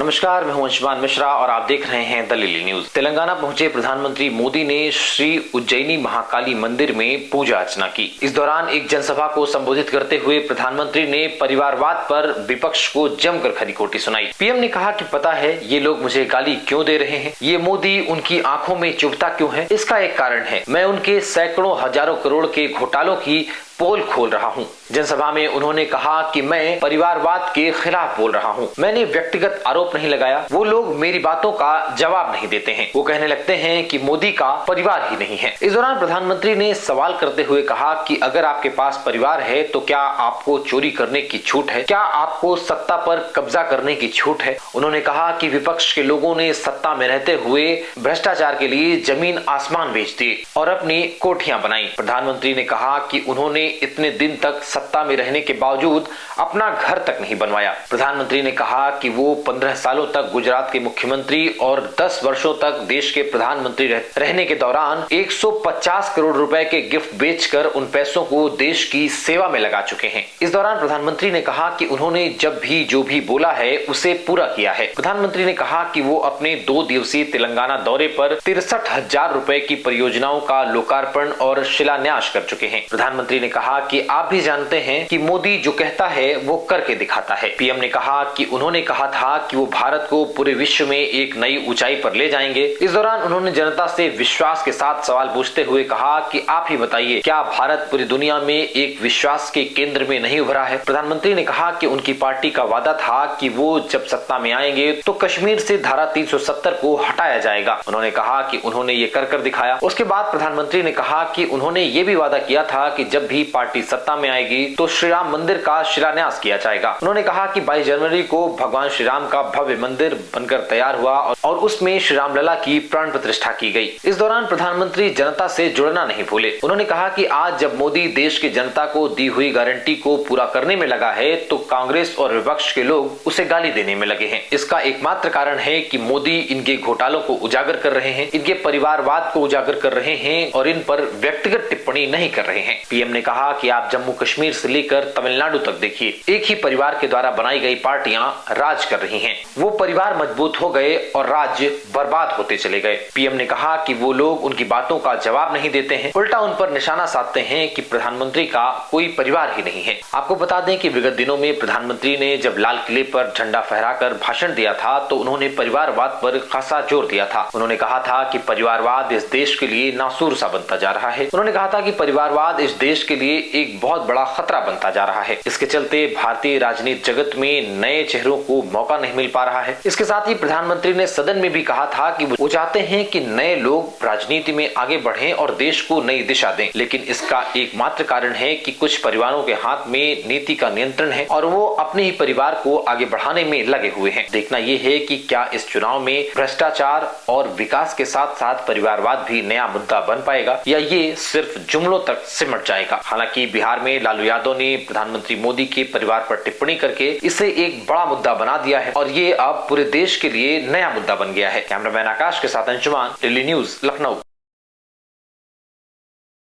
नमस्कार, मैं हूं अंशुमान मिश्रा और आप देख रहे हैं दलीली न्यूज। तेलंगाना पहुंचे प्रधानमंत्री मोदी ने श्री उज्जैनी महाकाली मंदिर में पूजा अर्चना की। इस दौरान एक जनसभा को संबोधित करते हुए प्रधानमंत्री ने परिवारवाद पर विपक्ष को जमकर खरी खोटी सुनाई। पीएम ने कहा कि पता है ये लोग मुझे गाली क्यों दे रहे हैं, ये मोदी उनकी आंखों में चुभता क्यों है। इसका एक कारण है, मैं उनके सैकड़ों हजारों करोड़ के घोटालों की पोल खोल रहा हूं। जनसभा में उन्होंने कहा कि मैं परिवारवाद के खिलाफ बोल रहा हूं। मैंने व्यक्तिगत आरोप नहीं लगाया। वो लोग मेरी बातों का जवाब नहीं देते हैं। वो कहने लगते हैं कि मोदी का परिवार ही नहीं है। इस दौरान प्रधानमंत्री ने सवाल करते हुए कहा कि अगर आपके पास परिवार है तो क्या आपको चोरी करने की छूट है? क्या आपको सत्ता पर कब्जा करने की छूट है? उन्होंने कहा कि विपक्ष के लोगों ने सत्ता में रहते हुए भ्रष्टाचार के लिए जमीन आसमान बेच दिए और अपनी कोठियां बनाई। प्रधानमंत्री ने कहा कि उन्होंने इतने दिन तक सत्ता में रहने के बावजूद अपना घर तक नहीं बनवाया। प्रधानमंत्री ने कहा कि वो 15 सालों तक गुजरात के मुख्यमंत्री और 10 वर्षों तक देश के प्रधानमंत्री रहने के दौरान 150 करोड़ रुपए के गिफ्ट बेचकर उन पैसों को देश की सेवा में लगा चुके हैं। इस दौरान प्रधानमंत्री ने कहा कि उन्होंने जब भी जो भी बोला है उसे पूरा किया है। प्रधानमंत्री ने कहा कि वो अपने 2 दिवसीय तेलंगाना दौरे पर 63,000 रुपए की परियोजनाओं का लोकार्पण और शिलान्यास कर चुके हैं। प्रधानमंत्री ने कहा कि आप भी जानते हैं कि मोदी जो कहता है वो करके दिखाता है। पीएम ने कहा कि उन्होंने कहा था कि वो भारत को पूरे विश्व में एक नई ऊंचाई पर ले जाएंगे। इस दौरान उन्होंने जनता से विश्वास के साथ सवाल पूछते हुए कहा कि आप ही बताइए, क्या भारत पूरी दुनिया में एक विश्वास के केंद्र में नहीं उभरा है? प्रधानमंत्री ने कहा कि उनकी पार्टी का वादा था कि वो जब सत्ता में आएंगे तो कश्मीर से धारा 370 को हटाया जाएगा। उन्होंने कहा कि उन्होंने ये कर दिखाया। उसके बाद प्रधानमंत्री ने कहा कि उन्होंने ये भी वादा किया था कि जब भी पार्टी सत्ता में आएगी तो श्री राम मंदिर का शिलान्यास किया जाएगा। उन्होंने कहा कि 22 जनवरी को भगवान श्री राम का भव्य मंदिर बनकर तैयार हुआ और उसमें श्री राम लला की प्राण प्रतिष्ठा की गई। इस दौरान प्रधानमंत्री जनता से जुड़ना नहीं भूले। उन्होंने कहा कि आज जब मोदी देश की जनता को दी हुई गारंटी को पूरा करने में लगा है तो कांग्रेस और विपक्ष के लोग उसे गाली देने में लगे हैं। इसका एकमात्र कारण है कि मोदी इनके घोटालों को उजागर कर रहे हैं, इनके परिवारवाद को उजागर कर रहे हैं और इन पर व्यक्तिगत टिप्पणी नहीं कर रहे हैं। पीएम ने कहा कि आप जम्मू कश्मीर से लेकर तमिलनाडु तक देखिए, एक ही परिवार के द्वारा बनाई गई पार्टियां राज कर रही हैं। वो परिवार मजबूत हो गए और राज्य बर्बाद होते चले गए। पीएम ने कहा कि वो लोग उनकी बातों का जवाब नहीं देते हैं, उल्टा उन पर निशाना साधते हैं कि प्रधानमंत्री का कोई परिवार ही नहीं है। आपको बता दें कि विगत दिनों में प्रधानमंत्री ने जब लाल किले पर झंडा फहराकर भाषण दिया था तो उन्होंने परिवारवाद पर खासा जोर दिया था। उन्होंने कहा था कि परिवारवाद इस देश के लिए नासूर सा बनता जा रहा है। उन्होंने कहा था कि परिवारवाद इस देश के लिए एक बहुत बड़ा खतरा बनता जा रहा है। इसके चलते भारतीय राजनीति जगत में नए चेहरों को मौका नहीं मिल पा रहा है। इसके साथ ही प्रधानमंत्री ने सदन में भी कहा था कि वो चाहते हैं कि नए लोग राजनीति में आगे बढ़ें और देश को नई दिशा दें, लेकिन इसका एकमात्र कारण है कि कुछ परिवारों के हाथ में नीति का नियंत्रण है और वो अपने ही परिवार को आगे बढ़ाने में लगे हुए हैं। देखना ये है कि क्या इस चुनाव में भ्रष्टाचार और विकास के साथ साथ परिवारवाद भी नया मुद्दा बन पाएगा या ये सिर्फ जुमलों तक सिमट जाएगा। हालांकि बिहार में लालू यादव ने प्रधानमंत्री मोदी के परिवार पर टिप्पणी करके इसे एक बड़ा मुद्दा बना दिया है और ये अब पूरे देश के लिए नया मुद्दा बन गया है। कैमरामैन आकाश के साथ अंशुमान, दिल्ली न्यूज, लखनऊ।